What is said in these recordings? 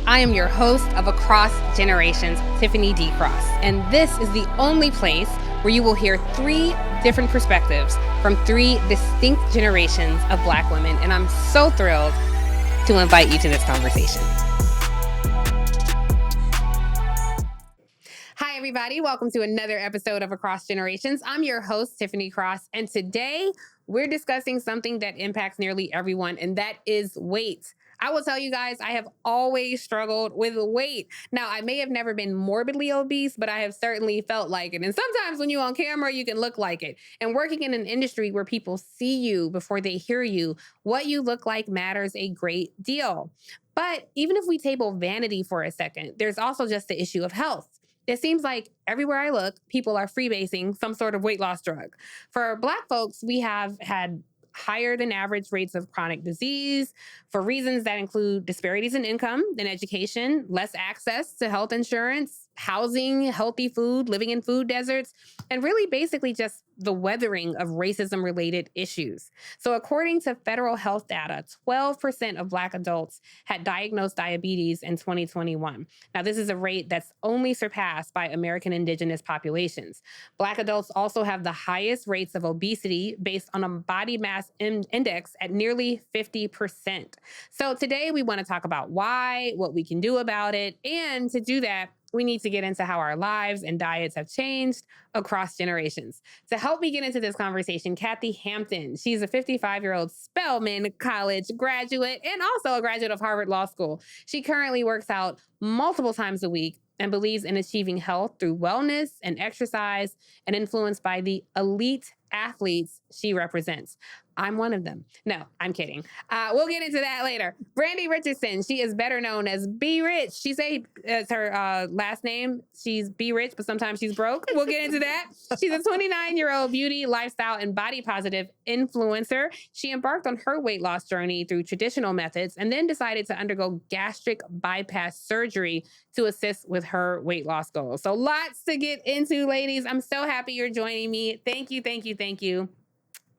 I am your host of Across Generations, Tiffany Cross, and this is the only place where you will hear 3 different perspectives from 3 distinct generations of Black women, and I'm so thrilled to invite you to this conversation. Hi, everybody. Welcome to another episode of Across Generations. I'm your host, Tiffany Cross, and today we're discussing something that impacts nearly everyone, and that is weight. I will tell you guys, I have always struggled with weight. Now, I may have never been morbidly obese, but I have certainly felt like it. And sometimes when you're on camera, you can look like it. And working in an industry where people see you before they hear you, what you look like matters a great deal. But even if we table vanity for a second, there's also just the issue of health. It seems like everywhere I look, people are freebasing some sort of weight loss drug. For Black folks, we have had higher than average rates of chronic disease for reasons that include disparities in income and education, less access to health insurance, housing, healthy food, living in food deserts, and really basically just the weathering of racism-related issues. So according to federal health data, 12% of Black adults had diagnosed diabetes in 2021. Now, this is a rate that's only surpassed by American Indigenous populations. Black adults also have the highest rates of obesity based on a body mass index at nearly 50%. So today we want to talk about why, what we can do about it, and to do that, we need to get into how our lives and diets have changed across generations. To help me get into this conversation, Kathy Hampton. She's a 55-year-old Spelman College graduate and also a graduate of Harvard Law School. She currently works out multiple times a week and believes in achieving health through wellness and exercise and influenced by the elite athletes she represents. I'm one of them. No, I'm kidding. We'll get into that later. Brandi Richardson, she is better known as B Rich. She say it's her last name. She's B Rich, but sometimes she's broke. We'll get into that. She's a 29-year-old beauty, lifestyle, and body positive influencer. She embarked on her weight loss journey through traditional methods and then decided to undergo gastric bypass surgery to assist with her weight loss goals. So lots to get into, ladies. I'm so happy you're joining me. Thank you, thank you, thank you.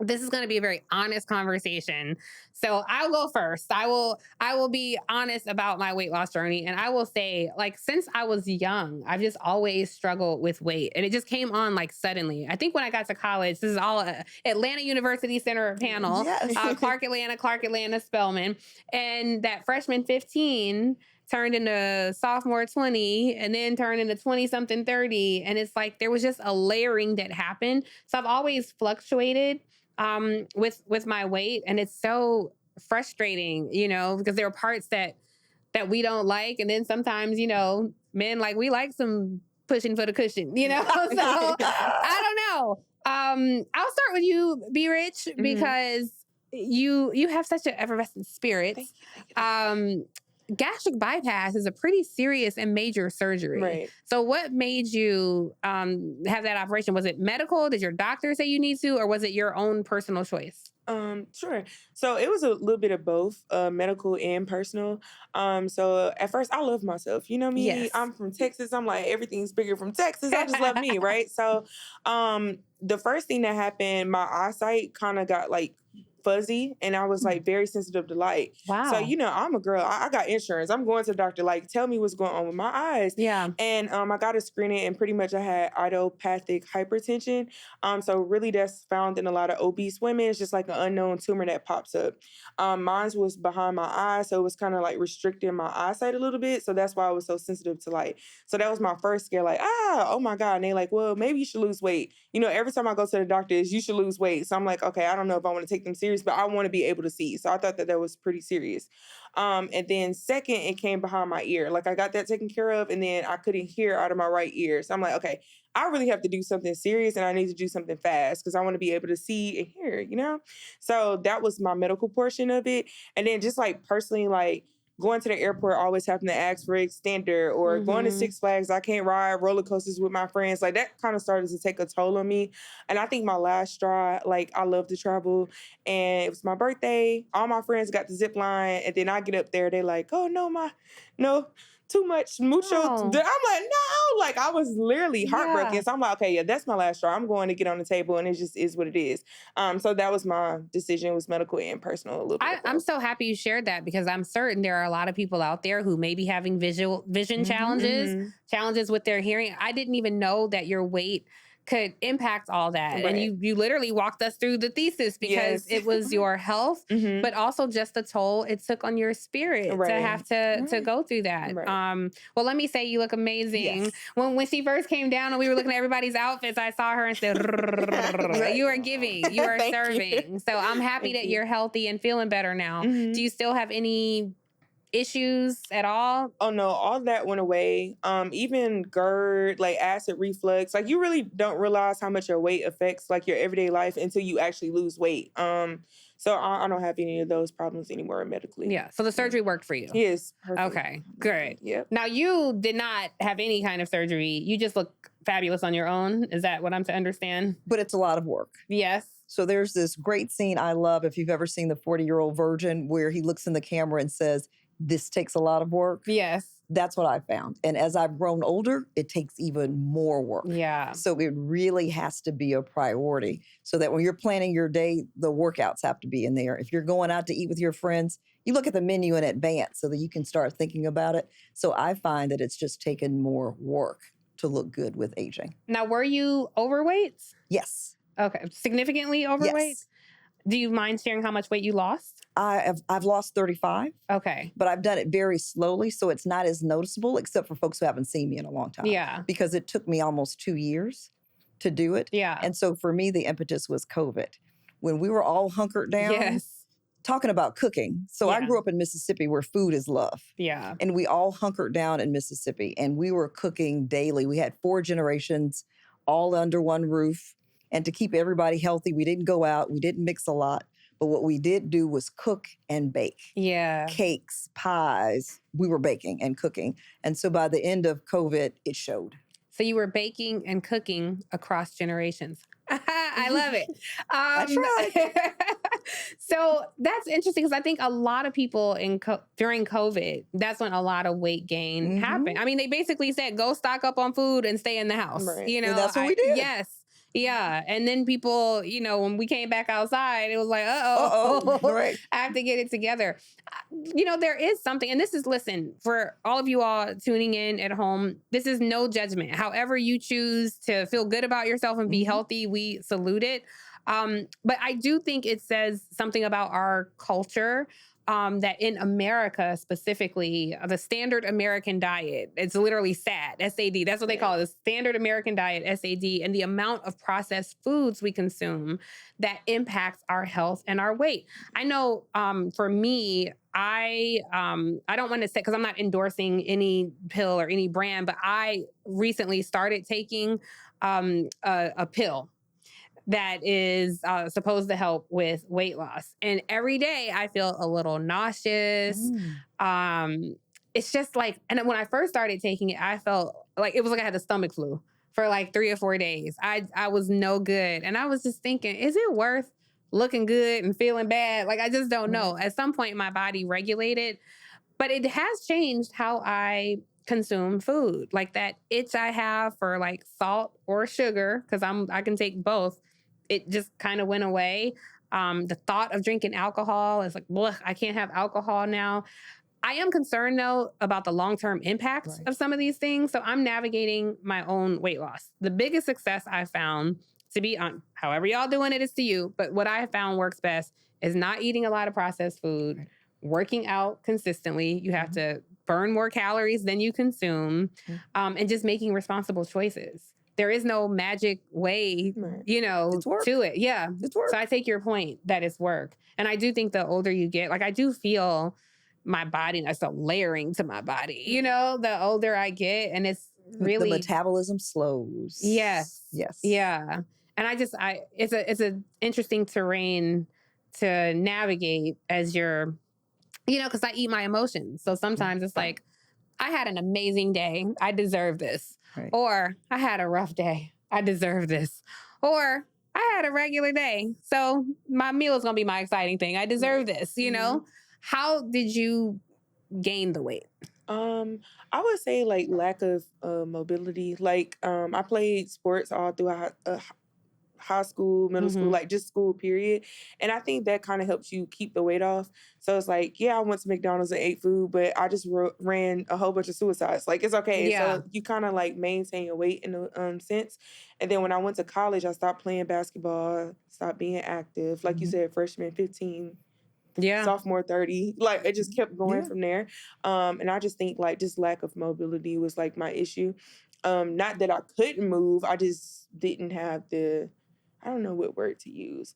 This is going to be a very honest conversation. So I'll go first. I will be honest about my weight loss journey. And I will say, like, since I was young, I've just always struggled with weight. And it just came on like suddenly. I think when I got to college, this is all Atlanta University Center panel, Yes. Clark Atlanta, Spelman. And that freshman 15 turned into sophomore 20 and then turned into 20-something 30. And it's like there was just a layering that happened. So I've always fluctuated with my weight. And it's so frustrating, because there are parts that we don't like. And then sometimes, men, like, we like some pushing for the cushion, So I don't know. I'll start with you, B Rich, because you have such an effervescent spirit. Thank you. Gastric bypass is a pretty serious and major surgery. Right. So what made you have that operation? Was it medical? Did your doctor say you need to, or was it your own personal choice? Sure. So it was a little bit of both, medical and personal. So at first I love myself. You know me, Yes. I'm from Texas. I'm like, everything's bigger from Texas. I just love me, right? So the first thing that happened, my eyesight kind of got like fuzzy and I was like very sensitive to light. Wow. So, I'm a girl. I got insurance. I'm going to the doctor, like, tell me what's going on with my eyes. Yeah. And I got a screening and pretty much I had idiopathic hypertension. So really that's found in a lot of obese women. It's just like an unknown tumor that pops up. Mine was behind my eye, so it was kind of like restricting my eyesight a little bit. So that's why I was so sensitive to light. So that was my first scare, like, oh my God. And they like, well, maybe you should lose weight. Every time I go to the doctor is you should lose weight. So I'm like, okay, I don't know if I want to take them serious, but I want to be able to see. So I thought that was pretty serious. And then second, it came behind my ear. Like I got that taken care of and then I couldn't hear out of my right ear. So I'm like, okay, I really have to do something serious and I need to do something fast because I want to be able to see and hear, So that was my medical portion of it. And then just like personally, like going to the airport, always having to ask for extender or going to Six Flags. I can't ride roller coasters with my friends. Like that kind of started to take a toll on me. And I think my last straw, like I love to travel and it was my birthday. All my friends got the zip line and then I get up there. They're like, oh no, too much, mucho. Oh. I'm like, no, like I was literally heartbroken. Yeah. So I'm like, okay, yeah, that's my last straw. I'm going to get on the table, and it just is what it is. So that was my decision. It was medical and personal, a little bit of I'm both. so happy you shared that because I'm certain there are a lot of people out there who may be having vision challenges with their hearing. I didn't even know that your weight could impact all that. And Right. you literally walked us through the thesis because Yes. it was your health, Mhm. but also just the toll it took on your spirit to Right. have to Right. go through that. Right. Well, let me say you look amazing. Yes. When she first came down and we were looking at everybody's outfits, I saw her and said, Right. you are giving, you are Thank you. serving. So I'm happy Thank that you. you're healthy and feeling better now. Mhm. Do you still have any issues at all? Oh no, all that went away. Even GERD, like acid reflux, like you really don't realize how much your weight affects like your everyday life until you actually lose weight. So I don't have any of those problems anymore medically. Yeah. So the surgery worked for you. Yes. Perfect. Okay, good. Yep. Now you did not have any kind of surgery. You just look fabulous on your own. Is that what I'm to understand? But it's a lot of work. Yes. So there's this great scene I love, if you've ever seen The 40-Year-Old Virgin, where he looks in the camera and says, "This takes a lot of work." Yes. That's what I found. And as I've grown older, it takes even more work. Yeah. So it really has to be a priority so that when you're planning your day, the workouts have to be in there. If you're going out to eat with your friends, you look at the menu in advance so that you can start thinking about it. So I find that it's just taken more work to look good with aging. Now, were you overweight? Yes. Okay. Significantly overweight? Yes. Do you mind sharing how much weight you lost? I've lost 35, Okay. but I've done it very slowly, so it's not as noticeable, except for folks who haven't seen me in a long time. Yeah. Because it took me almost 2 years to do it. Yeah. And so for me, the impetus was COVID. When we were all hunkered down, Yes. talking about cooking. So I Yeah. grew up in Mississippi where food is love. Yeah. And we all hunkered down in Mississippi and we were cooking daily. We had 4 generations all under one roof. And to keep everybody healthy, we didn't go out, we didn't mix a lot. But what we did do was cook and bake. Yeah. Cakes, pies, we were baking and cooking. And so by the end of COVID, it showed. So you were baking and cooking across generations. I love it. tried. So that's interesting because I think a lot of people during COVID, that's when a lot of weight gain happened. I mean, they basically said, go stock up on food and stay in the house. Right. You know, And that's what we did. Yes. Yeah. And then people, when we came back outside, it was like, uh-oh, Right. I have to get it together. There is something, and this is, listen, for all of you all tuning in at home, this is no judgment. However you choose to feel good about yourself and be healthy, we salute it. But I do think it says something about our culture that in America specifically, the standard American diet, it's literally SAD, S-A-D. That's what they call it, the standard American diet, S-A-D, and the amount of processed foods we consume that impacts our health and our weight. I know for me, I don't want to say, because I'm not endorsing any pill or any brand, but I recently started taking a pill that is supposed to help with weight loss. And every day I feel a little nauseous. It's just like, and when I first started taking it, I felt like it was like I had the stomach flu for like 3 or 4 days. I was no good. And I was just thinking, is it worth looking good and feeling bad? Like, I just don't know. At some point my body regulated, but it has changed how I consume food. Like that itch I have for like salt or sugar, because I can take both. It just kind of went away. The thought of drinking alcohol is like, blech, I can't have alcohol now. I am concerned, though, about the long-term impacts of some of these things. So I'm navigating my own weight loss. The biggest success I found, to be on, however y'all doing it is to you, but what I have found works best is not eating a lot of processed food, working out consistently. You have to burn more calories than you consume, and just making responsible choices. There is no magic way, to it. Yeah. It's work. So I take your point that it's work. And I do think the older you get, like I do feel my body, I start layering to my body, the older I get. And it's really. The metabolism slows. Yes. Yes. Yeah. And it's an interesting terrain to navigate as you're, because I eat my emotions. So sometimes it's like, I had an amazing day. I deserve this. Right. Or I had a rough day. I deserve this. Or I had a regular day. So my meal is going to be my exciting thing. I deserve this, How did you gain the weight? Um, I would say like lack of mobility. Like I played sports all throughout high school, middle school, Hmm. like just school period. And I think that kind of helps you keep the weight off. So it's like, yeah, I went to McDonald's and ate food, but I just ran a whole bunch of suicides. Like it's okay. Yeah. So you kind of like maintain your weight in a sense. And then when I went to college, I stopped playing basketball, stopped being active. Like you Mhm. said, freshman 15, Yeah. sophomore 30, like it just kept going Yeah. from there. And I just think like just lack of mobility was like my issue. Not that I couldn't move, I just didn't have the, I don't know what word to use.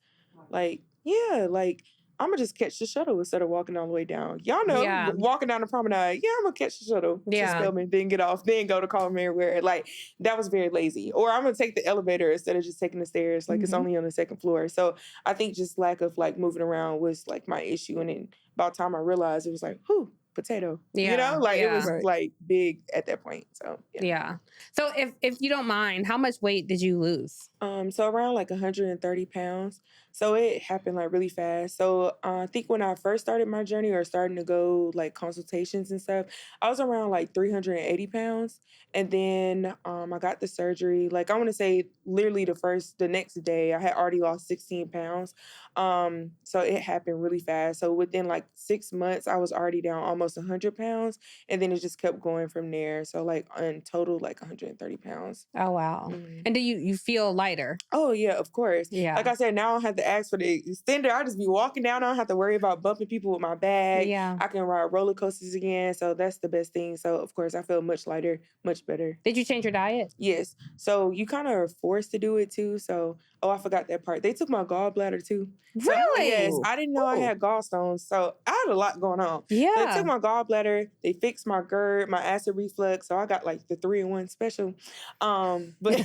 Like, yeah, like I'm gonna just catch the shuttle instead of walking all the way down. Y'all know, Yeah. walking down the promenade, yeah, I'm gonna catch the shuttle to Yeah. Spelman, then get off, then go to Carmen where like that was very lazy. Or I'm gonna take the elevator instead of just taking the stairs, like it's Mhm. only on the second floor. So I think just lack of like moving around was like my issue. And then about time I realized it was like, whew, potato. You know, Yeah. like it was Yeah. Right. like big at that point. So yeah. Yeah. So if you don't mind, how much weight did you lose? So around like 130 pounds. So it happened like really fast. So I think when I first started my journey or starting to go like consultations and stuff, I was around like 380 pounds. And then I got the surgery. Like I want to say literally the next day, I had already lost 16 pounds. So it happened really fast. So within like 6 months, I was already down almost 100 pounds. And then it just kept going from there. So like in total, like 130 pounds. Oh wow. Mhm. And do you feel lighter? Oh yeah, of course. Like Yeah. I said, now I don't have to ask for the extender. I just be walking down. I don't have to worry about bumping people with my bag. Yeah. I can ride roller coasters again. So that's the best thing. So of course I feel much lighter, much better. Did you change your diet? Yes. So you kind of are forced to do it too. So I forgot that part. They took my gallbladder too. So yes, Really? I didn't know I Oh. had gallstones. So I had a lot going on. So they Yeah. took my gallbladder, they fixed my GERD, my acid reflux. So I got like the 3-in-1 special. But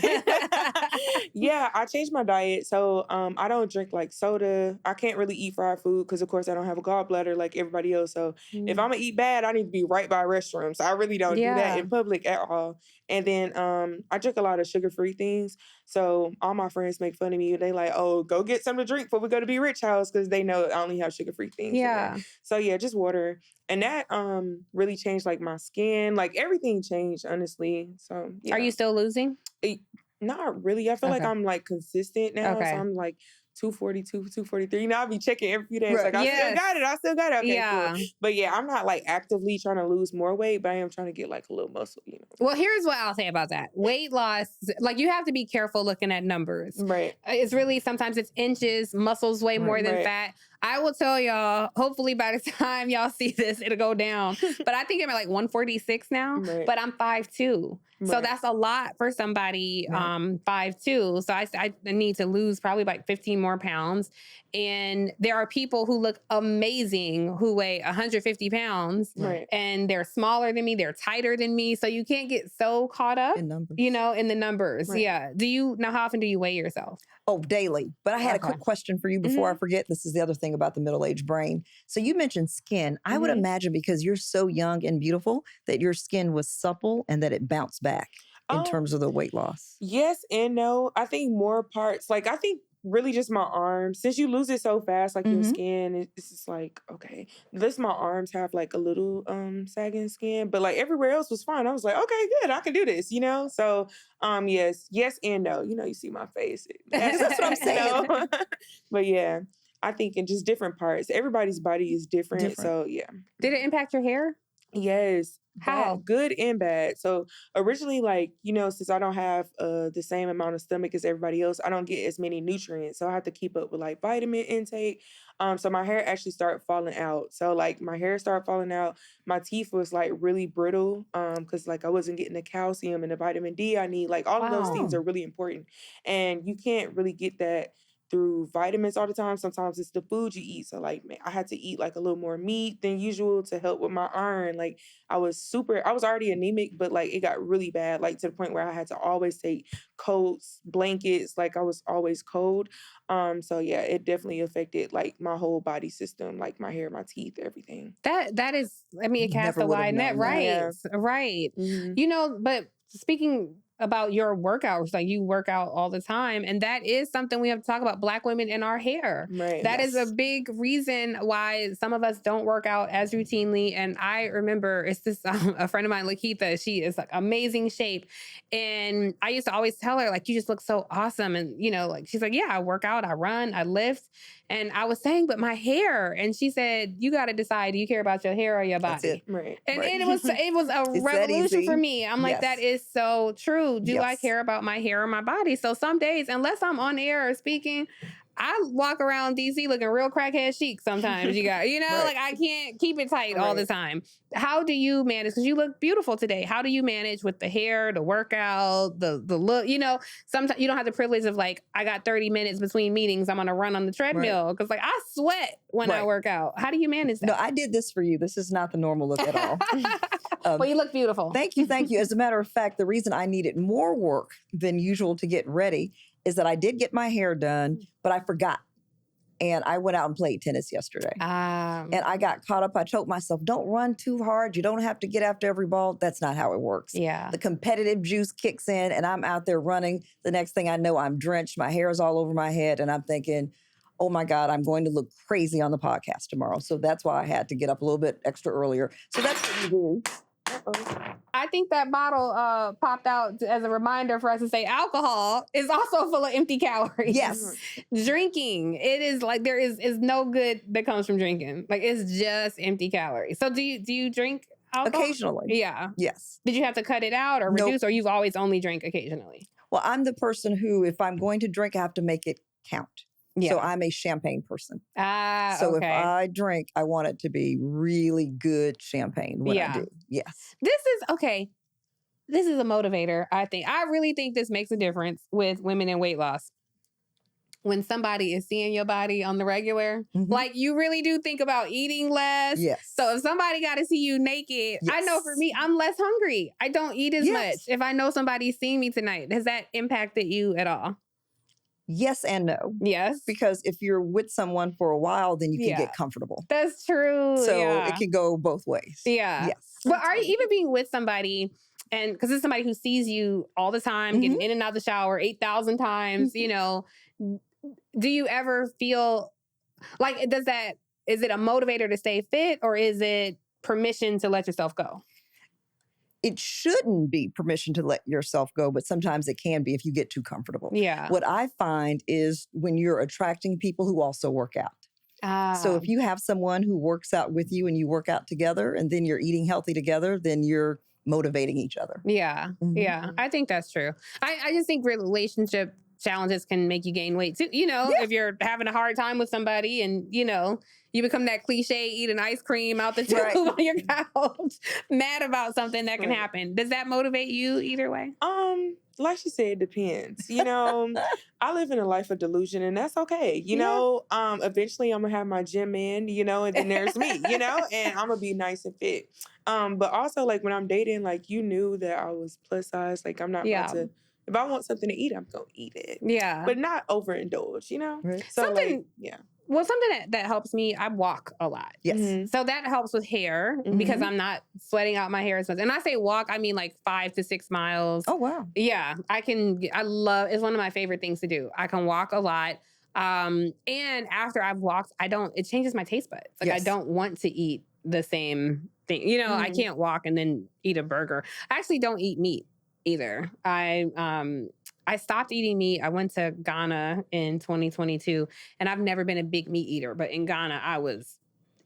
yeah, I changed my diet. So I don't drink like soda. I can't really eat fried food because of course I don't have a gallbladder like everybody else. So if Mm. I'm gonna eat bad, I need to be right by restrooms. I really don't do that Yeah. in public at all. And then I drink a lot of sugar-free things. So all my friends make fun of me. They like, oh, go get something to drink before we go to Be Rich House because they know I only have sugar-free things in there. Yeah. So yeah, just water. And that really changed like my skin. Like everything changed, honestly. So Are yeah. you still losing? Not really. I feel like Okay. I'm like consistent now. So Okay. I'm like 242, 243. Now I'll be checking every few days. Right. Like I still got it. Yes. I still got it. Okay, cool. Yeah. But yeah, I'm not like actively trying to lose more weight, but I am trying to get like a little muscle, you know. Well, here's what I'll say about that. Weight loss, like you have to be careful looking at numbers. Right. It's really sometimes it's inches, muscles way more than Right. fat. I will tell y'all, hopefully by the time y'all see this, it'll go down. But I think I'm at like 146 now, Right. but I'm 5'2". So Right. that's a lot for somebody Right. 5'2". So I need to lose probably like 15 more pounds. And there are people who look amazing who weigh 150 pounds Right. and they're smaller than me, they're tighter than me. So you can't get so caught up, In numbers. you know, in the numbers. Right. Yeah. How often do you weigh yourself? Oh, daily. But I had a Okay. quick question for you before I forget. This is the other thing about the middle-aged brain. So you mentioned skin. I would Mhm. imagine because you're so young and beautiful that your skin was supple and that it bounced back in Um, terms of the weight loss. Yes and no. I think more parts. Like I think really just my arms. Since you lose it so fast, like your Mhm. skin, it's just like okay. Just my arms have like a little sagging skin, but like everywhere else was fine. I was like, okay, good, I can do this, you know. So yes and no. You know, you see my face. That's what I'm saying. But yeah, I think in just different parts. Everybody's body is different. Different. So yeah. Did it impact your hair? Yes. How? Good and bad. So originally, like, you know, since I don't have the same amount of stomach as everybody else, I don't get as many nutrients. So I have to keep up with like vitamin intake. So my hair actually started falling out. So like my hair started falling out. My teeth was like really brittle. Because like I wasn't getting the calcium and the vitamin D I need. Like all of those things Wow. are really important. And you can't really get that through vitamins all the time. Sometimes it's the food you eat. So like man, I had to eat like a little more meat than usual to help with my iron. Like I was already anemic, but like it got really bad, like to the point where I had to always take coats, blankets, like I was always cold. So yeah, it definitely affected like my whole body system, like my hair, my teeth, everything. That is, I mean, it casts Never a would have wide net, known that. right? Yeah. Right. Mhm. You know, but speaking about your workouts. Like you work out all the time. And that is something we have to talk about. Black women and our hair. Right. That is a Yes. big reason why some of us don't work out as routinely. And I remember it's this a friend of mine, Lakeitha, she is like amazing shape. And I used to always tell her, like, you just look so awesome. And, you know, like, she's like, yeah, I work out, I run, I lift. And I was saying, but my hair. And she said, you got to decide, do you care about your hair or your That's body? it. Right. And Right. it was a It's that revolution for easy. me. I'm like, Yes. that is so true. Do I Yes. care about my hair or my body? So some days, unless I'm on air or speaking, I walk around DC looking real crackhead chic sometimes. You know, Right. like I can't keep it tight all the Right. time. How do you manage? Because you look beautiful today. How do you manage with the hair, the workout, the look? You know, sometimes you don't have the privilege of like, I got 30 minutes between meetings. I'm going to run on the treadmill because like I sweat when I Right. work out. How do you manage No, that? I did this for you. This is not the normal look at all. Well, you look beautiful. Thank you. Thank you. As a matter of fact, the reason I needed more work than usual to get ready is that I did get my hair done, but I forgot. And I went out and played tennis yesterday. And I got caught up. I told myself, don't run too hard. You don't have to get after every ball. That's not how it works. Yeah. The competitive juice kicks in and I'm out there running. The next thing I know, I'm drenched. My hair is all over my head. And I'm thinking, oh my God, I'm going to look crazy on the podcast tomorrow. So that's why I had to get up a little bit extra earlier. So that's what you do. I think that bottle popped out as a reminder for us to say alcohol is also full of empty calories. Yes. Drinking, it is like there is no good that comes from drinking. Like it's just empty calories. So do you drink alcohol? Occasionally. Yeah. Yes. Did you have to cut it out or Nope. reduce, or you've always only drank occasionally? Well, I'm the person who, if I'm going to drink, I have to make it count. Yeah. So I'm a champagne person. Okay. So if I drink, I want it to be really good champagne when Yeah. I do. Yes. This is a motivator, I think. I really think this makes a difference with women in weight loss. When somebody is seeing your body on the regular, Mhm. like you really do think about eating less. Yes. So if somebody got to see you naked, I know for Yes. me, I'm less hungry. I don't eat as Yes. much. If I know somebody's seeing me tonight, has that impacted you at all? Yes and no. Yes. Because if you're with someone for a while, then you can Yeah. get comfortable. That's true. So yeah. it can go both ways. Yeah. Yes. But are you even being with somebody, and because it's somebody who sees you all the time, getting in and out of the shower 8,000 times, you know, do you ever feel like is it a motivator to stay fit, or is it permission to let yourself go? It shouldn't be permission to let yourself go, but sometimes it can be if you get too comfortable. Yeah. What I find is when you're attracting people who also work out. So if you have someone who works out with you and you work out together and then you're eating healthy together, then you're motivating each other. Yeah. Mhm. Yeah. I think that's true. I just think relationship challenges can make you gain weight too. You know, if you're having a hard time with somebody and, you know, you become that cliche eating ice cream out the tube Right. on your couch, mad about something that can Right. happen. Does that motivate you either way? Like she said, it depends. You know, I live in a life of delusion and that's okay. You Yeah. know, eventually I'm gonna have my gym in, you know, and then there's me, you know, and I'm gonna be nice and fit. But also like when I'm dating, like you knew that I was plus size. Like I'm not Yeah. about to, if I want something to eat, I'm gonna eat it. Yeah. But not overindulge, you know? Right. So Something- like, yeah. Well, something that helps me, I walk a lot. Yes. Mhm. So that helps with hair because Mhm. I'm not sweating out my hair as much. And I say walk, I mean like 5 to 6 miles. Oh, wow. Yeah, it's one of my favorite things to do. I can walk a lot. And after I've walked, it changes my taste buds. Like I Yes. don't want to eat the same thing. You know, I Mhm. can't walk and then eat a burger. I actually don't eat meat either. I stopped eating meat. I went to Ghana in 2022 and I've never been a big meat eater, but in Ghana I was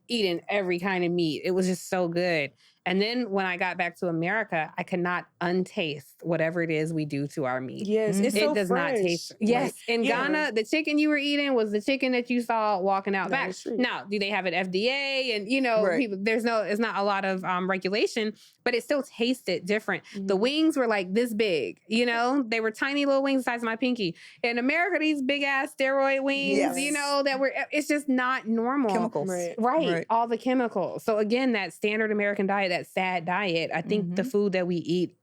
eating every kind of meat. It was just so good. And then when I got back to America, I could not untaste whatever it is we do to our meat. Yes, it's Mhm. so It does not fresh. taste. Yes, Like, in yeah. Ghana, the chicken you were eating was the chicken that you saw walking out That back. is true. Now, do they have an FDA? And you know, Right. people, it's not a lot of regulation, but it still tasted different. The Mhm. wings were like this big. You know, they were tiny little wings the size of my pinky. In America, these big ass steroid wings. Yes. You know it's just not normal. Chemicals. Right. Right. All the chemicals. So again, that standard American diet, that sad diet, I think the food that we eat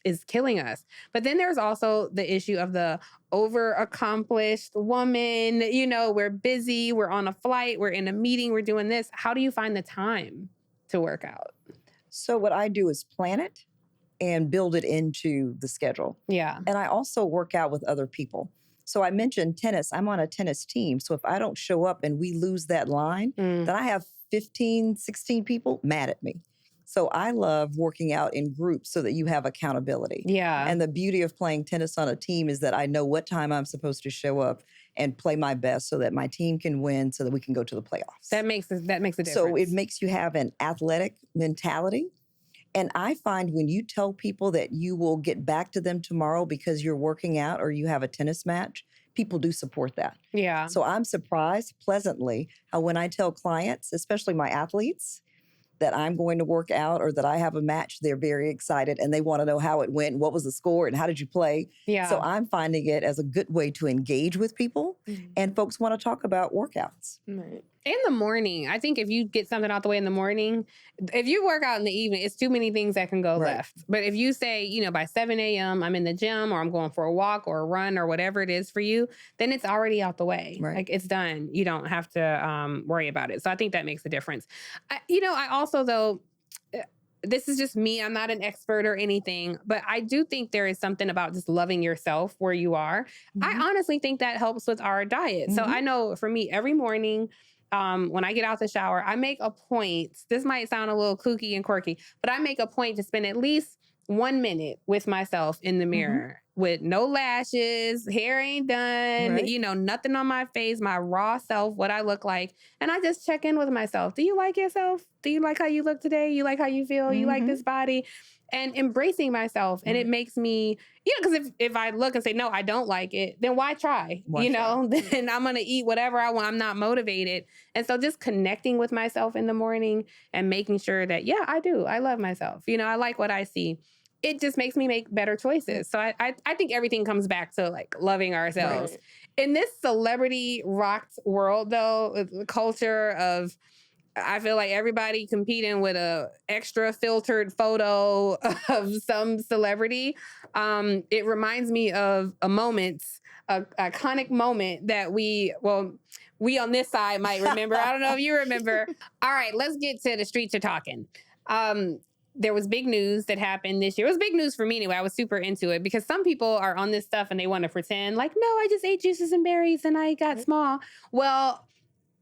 is killing us. But then there's also the issue of the over accomplished woman. You know, we're busy, we're on a flight, we're in a meeting, we're doing this. How do you find the time to work out? So what I do is plan it and build it into the schedule. Yeah. And I also work out with other people. So I mentioned tennis. I'm on a tennis team. So if I don't show up and we lose that line, then I have 15, 16 people mad at me. So I love working out in groups so that you have accountability. Yeah. And the beauty of playing tennis on a team is that I know what time I'm supposed to show up and play my best so that my team can win so that we can go to the playoffs. That makes a difference. So it makes you have an athletic mentality. And I find when you tell people that you will get back to them tomorrow because you're working out or you have a tennis match, people do support that. Yeah. So I'm surprised pleasantly how when I tell clients, especially my athletes, that I'm going to work out or that I have a match, they're very excited and they want to know how it went, what was the score, and how did you play? Yeah. So I'm finding it as a good way to engage with people, and folks want to talk about workouts. Right. In the morning, I think if you get something out the way in the morning, if you work out in the evening, it's too many things that can go left. But if you say, by 7 a.m., I'm in the gym or I'm going for a walk or a run or whatever it is for you, then it's already out the way. Right. Like it's done. You don't have to worry about it. So I think that makes a difference. I also, though, this is just me. I'm not an expert or anything, but I do think there is something about just loving yourself where you are. I honestly think that helps with our diet. So I know for me, every morning, when I get out the shower, I make a point. This might sound a little kooky and quirky, but I make a point to spend at least 1 minute with myself in the mirror with no lashes, hair ain't done, nothing on my face, my raw self, what I look like. And I just check in with myself. Do you like yourself? Do you like how you look today? You like how you feel? You like this body? And embracing myself. And it makes me, because if I look and say, no, I don't like it, then why try? Then I'm going to eat whatever I want. I'm not motivated. And so just connecting with myself in the morning and making sure that, I do. I love myself. I like what I see. It just makes me make better choices. So I think everything comes back to like loving ourselves. Right. In this celebrity rocked world, though, the culture of, I feel like everybody competing with a extra filtered photo of some celebrity. It reminds me of a iconic moment that we on this side might remember. I don't know if you remember. All right, let's get to the streets are talking. There was big news that happened this year. It was big news for me anyway. I was super into it because some people are on this stuff and they want to pretend like, no, I just ate juices and berries and I got small. Well,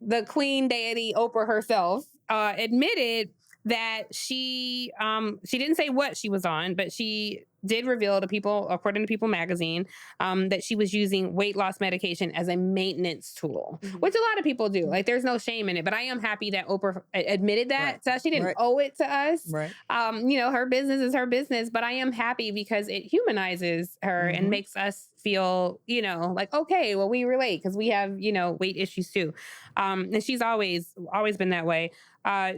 the queen deity, Oprah herself, admitted that she didn't say what she was on, but she did reveal to People, according to People magazine, that she was using weight loss medication as a maintenance tool, which a lot of people do. Like, there's no shame in it. But I am happy that Oprah admitted that. So she didn't owe it to us. Right. Her business is her business. But I am happy because it humanizes her and makes us feel, like, okay, well, we relate because we have, weight issues too. And she's always been that way.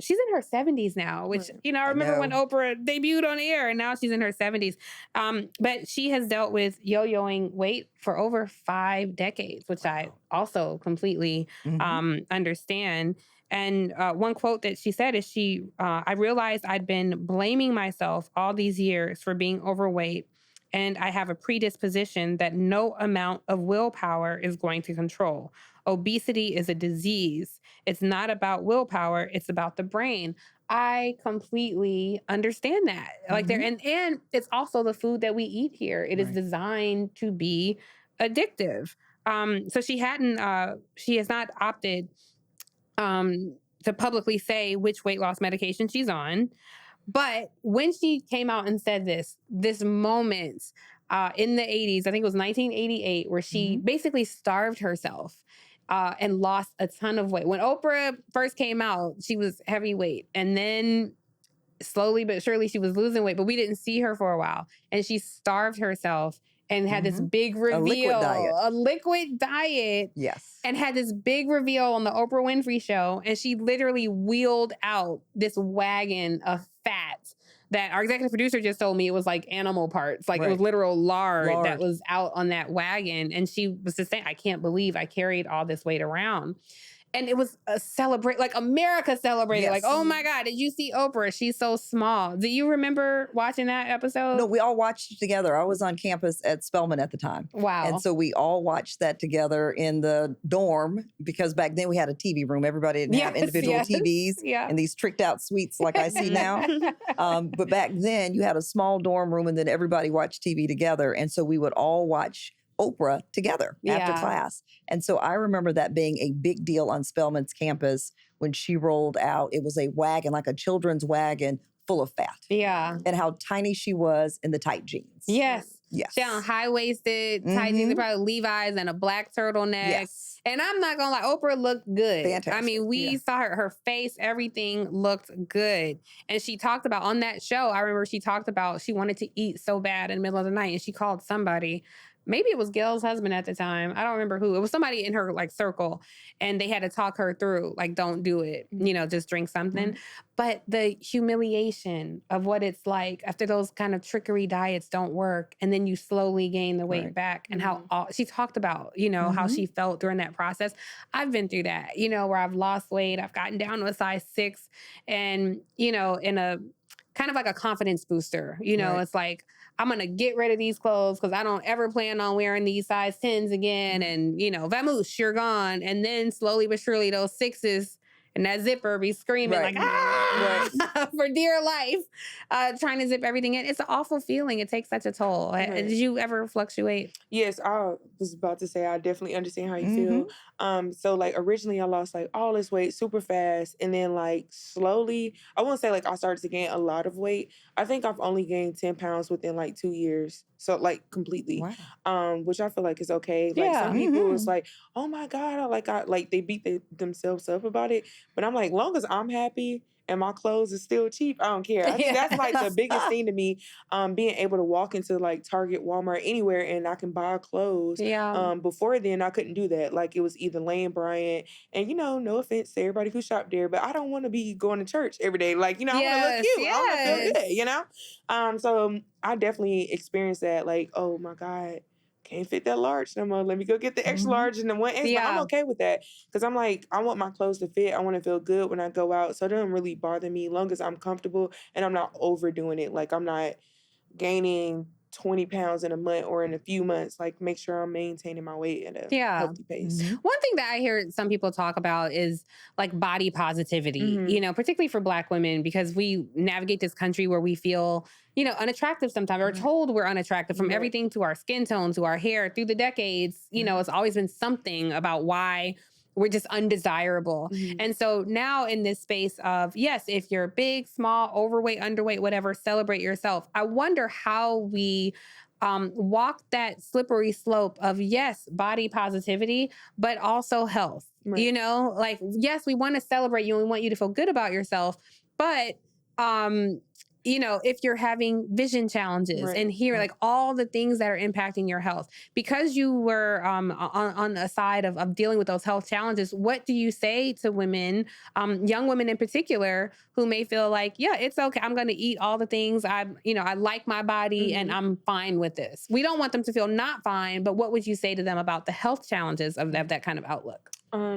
She's in her 70s now, which, I remember when Oprah debuted on air and now she's in her 70s. But she has dealt with yo-yoing weight for over 5 decades, which I also completely understand. And one quote that she said is I realized I'd been blaming myself all these years for being overweight. And I have a predisposition that no amount of willpower is going to control. Obesity is a disease. It's not about willpower. It's about the brain. I completely understand that. Like and it's also the food that we eat here. It is designed to be addictive. So she has not opted to publicly say which weight loss medication she's on. But when she came out and said this moment in the 80s, I think it was 1988, where she basically starved herself and lost a ton of weight. When Oprah first came out, she was heavyweight. And then slowly but surely she was losing weight, but we didn't see her for a while. And she starved herself and had this big reveal. A liquid diet. Yes. And had this big reveal on the Oprah Winfrey Show. And she literally wheeled out this wagon of fat that our executive producer just told me it was like animal parts. Like it was literal lard that was out on that wagon. And she was just saying, I can't believe I carried all this weight around. And it was a like America celebrated. Yes. Like, oh my God, did you see Oprah? She's so small. Do you remember watching that episode? No, we all watched it together. I was on campus at Spelman at the time. Wow. And so we all watched that together in the dorm because back then we had a TV room. Everybody didn't have individual TVs in these tricked out suites like I see now. But back then you had a small dorm room and then everybody watched TV together. And so we would all watch Oprah together after class. And so I remember that being a big deal on Spelman's campus when she rolled out. It was a wagon, like a children's wagon full of fat. Yeah. And how tiny she was in the tight jeans. Yes. Yes. She had high-waisted, tight jeans, probably Levi's and a black turtleneck. Yes. And I'm not gonna lie, Oprah looked good. Fantastic. I mean, we saw her face, everything looked good. And she talked about on that show, I remember she talked about she wanted to eat so bad in the middle of the night and she called somebody. Maybe it was Gail's husband at the time. I don't remember who. It was somebody in her like circle. And they had to talk her through, like, don't do it. You know, just drink something. But the humiliation of what it's like after those kind of trickery diets don't work. And then you slowly gain the weight back. And how she talked about, you know, how she felt during that process. I've been through that, you know, where I've lost weight. I've gotten down to a size 6. And, you know, in a kind of like a confidence booster. You know, it's like, I'm going to get rid of these clothes because I don't ever plan on wearing these size 10s again. And, you know, vamoose, you're gone. And then slowly but surely those 6s and that zipper be screaming like, for dear life, trying to zip everything in. It's an awful feeling. It takes such a toll. Did you ever fluctuate? Yes, I was about to say I definitely understand how you feel. So like originally I lost like all this weight super fast, and then like slowly, I won't say like I started to gain a lot of weight. I think I've only gained 10 pounds within like 2 years. So like completely, which I feel like is okay. Like some people it's like, oh my God, I like they beat themselves up about it. But I'm like, long as I'm happy and my clothes are still cheap, I don't care. I think that's like the biggest thing to me, being able to walk into like Target, Walmart, anywhere, and I can buy clothes. Before then, I couldn't do that. Like it was either Lane Bryant, and you know, no offense to everybody who shopped there, but I don't want to be going to church every day. Like, you know, I want to look cute. I want to feel good, you know? So I definitely experienced that. Like, oh my God, can't fit that large no more. Let me go get the extra large and the 1X. But I'm okay with that because I'm like, I want my clothes to fit. I want to feel good when I go out. So it doesn't really bother me as long as I'm comfortable and I'm not overdoing it. Like I'm not gaining 20 pounds in a month or in a few months. Like make sure I'm maintaining my weight at a healthy pace. One thing that I hear some people talk about is like body positivity, you know, particularly for Black women, because we navigate this country where we feel, you know, unattractive sometimes or told we're unattractive from everything to our skin tone, to our hair through the decades. You know, it's always been something about why we're just undesirable. And so now in this space of, yes, if you're big, small, overweight, underweight, whatever, celebrate yourself. I wonder how we walk that slippery slope of, yes, body positivity, but also health. You know, like, yes, we want to celebrate you and we want you to feel good about yourself, but you know, if you're having vision challenges and here, like all the things that are impacting your health, because you were on the side of dealing with those health challenges, what do you say to women, young women in particular, who may feel like, yeah, it's okay. I'm going to eat all the things I like my body and I'm fine with this. We don't want them to feel not fine, but what would you say to them about the health challenges of that kind of outlook?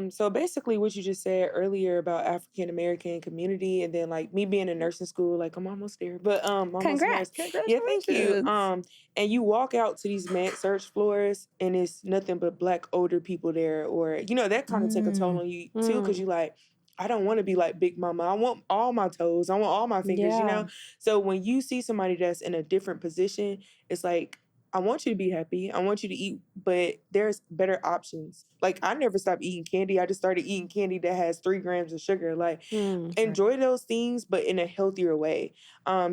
So basically what you just said earlier about African American community and then like me being in nursing school, like I'm almost there, but Congrats. Yeah, thank you. And you walk out to these med search floors and it's nothing but Black older people there, or you know, that kind of take a toll on you too, because you like, I don't want to be like Big Mama. I want all my toes. I want all my fingers, you know? So when you see somebody that's in a different position, it's like, I want you to be happy. I want you to eat, but there's better options. Like I never stopped eating candy. I just started eating candy that has 3 grams of sugar. Like enjoy those things, but in a healthier way.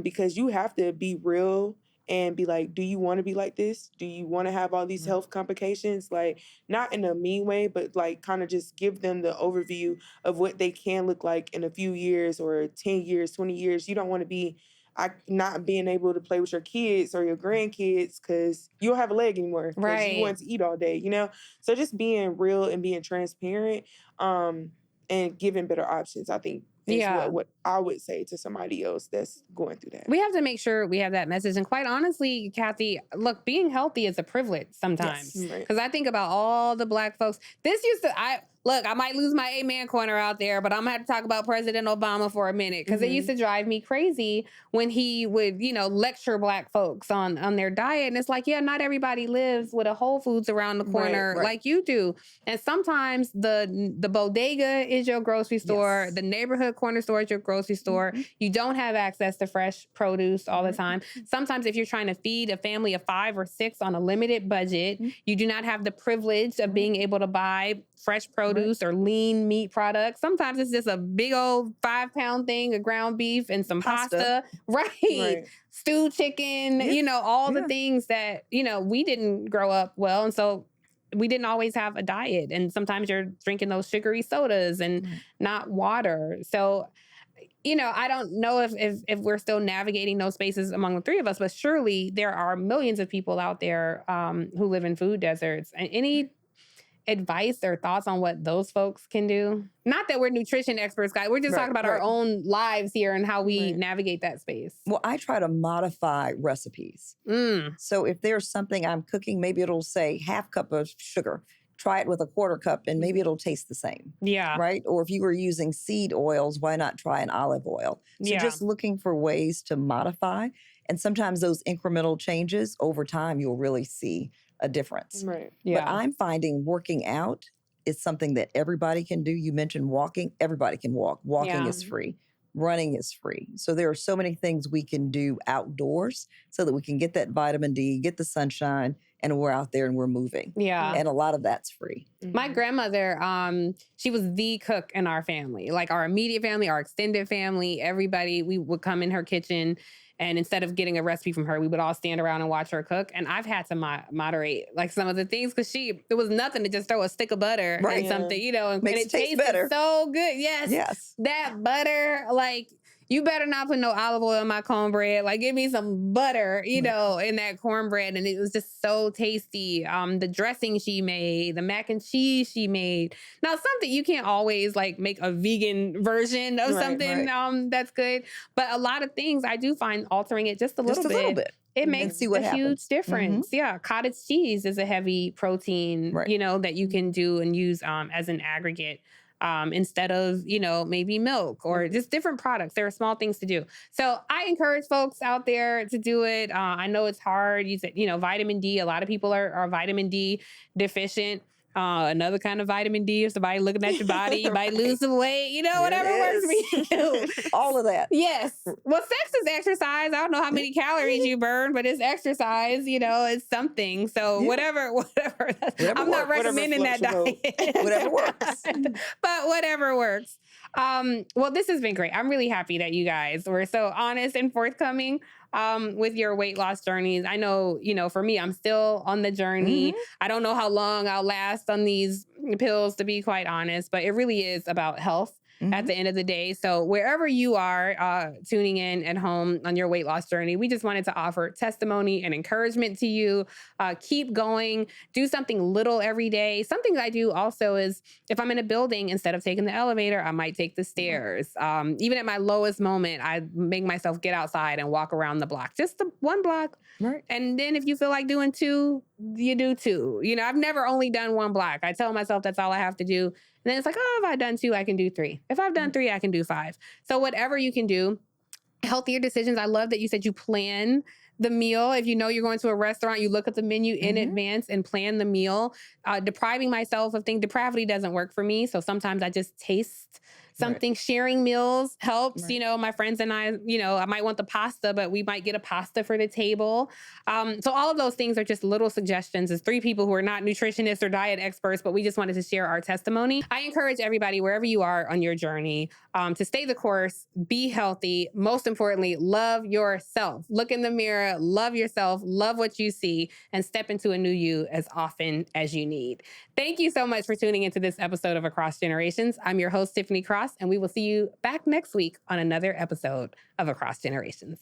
Because you have to be real and be like, do you want to be like this? Do you want to have all these health complications? Like not in a mean way, but like kind of just give them the overview of what they can look like in a few years or 10 years, 20 years. You don't want to be not being able to play with your kids or your grandkids because you don't have a leg anymore because you want to eat all day, you know? So just being real and being transparent and giving better options, I think is what I would say to somebody else that's going through that. We have to make sure we have that message. And quite honestly, Kathy, look, being healthy is a privilege sometimes. Because I think about all the Black folks. look, I might lose my amen corner out there, but I'm gonna have to talk about President Obama for a minute because it used to drive me crazy when he would, lecture Black folks on their diet. And it's like, yeah, not everybody lives with a Whole Foods around the corner Right. like you do. And sometimes the bodega is your grocery store, Yes. the neighborhood corner store is your grocery store. You don't have access to fresh produce all the time. Sometimes if you're trying to feed a family of 5 or 6 on a limited budget, you do not have the privilege of being able to buy fresh produce or lean meat products. Sometimes it's just a big old 5-pound thing of ground beef and some pasta. Right. Stewed chicken, all the things that, we didn't grow up well. And so we didn't always have a diet. And sometimes you're drinking those sugary sodas and not water. So, I don't know if we're still navigating those spaces among the three of us, but surely there are millions of people out there who live in food deserts. And any advice or thoughts on what those folks can do? Not that we're nutrition experts, guys. We're just talking about our own lives here and how we navigate that space. Well, I try to modify recipes. So if there's something I'm cooking, maybe it'll say 1/2 cup of sugar. Try it with a 1/4 cup and maybe it'll taste the same. Yeah. Right? Or if you were using seed oils, why not try an olive oil? So just looking for ways to modify. And sometimes those incremental changes over time, you'll really see a difference. Right. But I'm finding working out is something that everybody can do. You mentioned walking. Everybody can walk. Walking is free. Running is free. So there are so many things we can do outdoors so that we can get that vitamin D, get the sunshine, and we're out there and we're moving. Yeah. And a lot of that's free. My grandmother, she was the cook in our family, like our immediate family, our extended family, everybody. We would come in her kitchen, and instead of getting a recipe from her, we would all stand around and watch her cook. And I've had to moderate like some of the things because it was nothing to just throw a stick of butter in something, and Makes it it taste tasted better. so good. Yes. That butter, like, you better not put no olive oil in my cornbread. Like, give me some butter, in that cornbread. And it was just so tasty. The dressing she made, the mac and cheese she made. Now, something you can't always like make a vegan version of something that's good. But a lot of things I do find altering it just a little bit. It makes a huge difference. Yeah. Cottage cheese is a heavy protein, that you can do and use as an aggregate. Instead of, maybe milk or just different products. There are small things to do. So I encourage folks out there to do it. I know it's hard. You said, vitamin D. A lot of people are vitamin D deficient. Another kind of vitamin D is somebody looking at your body. You might lose some weight, whatever works for you. All of that. Yes. Well, sex is exercise. I don't know how many calories you burn, but it's exercise, it's something. So whatever. I'm not recommending that diet. Whatever works. But whatever works. Well, this has been great. I'm really happy that you guys were so honest and forthcoming with your weight loss journeys. I know, for me, I'm still on the journey. I don't know how long I'll last on these pills, to be quite honest, but it really is about health at the end of the day. So wherever you are tuning in at home on your weight loss journey, we just wanted to offer testimony and encouragement to you. Keep going. Do something little every day. Something I do also is if I'm in a building, instead of taking the elevator, I might take the stairs. Even at my lowest moment, I make myself get outside and walk around the block, just the 1 block. Right. And then if you feel like doing 2, you do 2. I've never only done 1 block. I tell myself that's all I have to do. And then it's like, if I've done 2, I can do 3. If I've done 3, I can do 5. So whatever you can do, healthier decisions. I love that you said you plan the meal. If you know you're going to a restaurant, you look at the menu in advance and plan the meal. Depriving myself of things, depravity doesn't work for me. So sometimes I just taste something. Sharing meals helps. My friends and I might want the pasta, but we might get a pasta for the table. So all of those things are just little suggestions as 3 people who are not nutritionists or diet experts, but we just wanted to share our testimony. I encourage everybody, wherever you are on your journey, to stay the course, be healthy. Most importantly, love yourself. Look in the mirror, love yourself, love what you see, and step into a new you as often as you need. Thank you so much for tuning into this episode of Across Generations. I'm your host, Tiffany Cross, and we will see you back next week on another episode of Across Generations.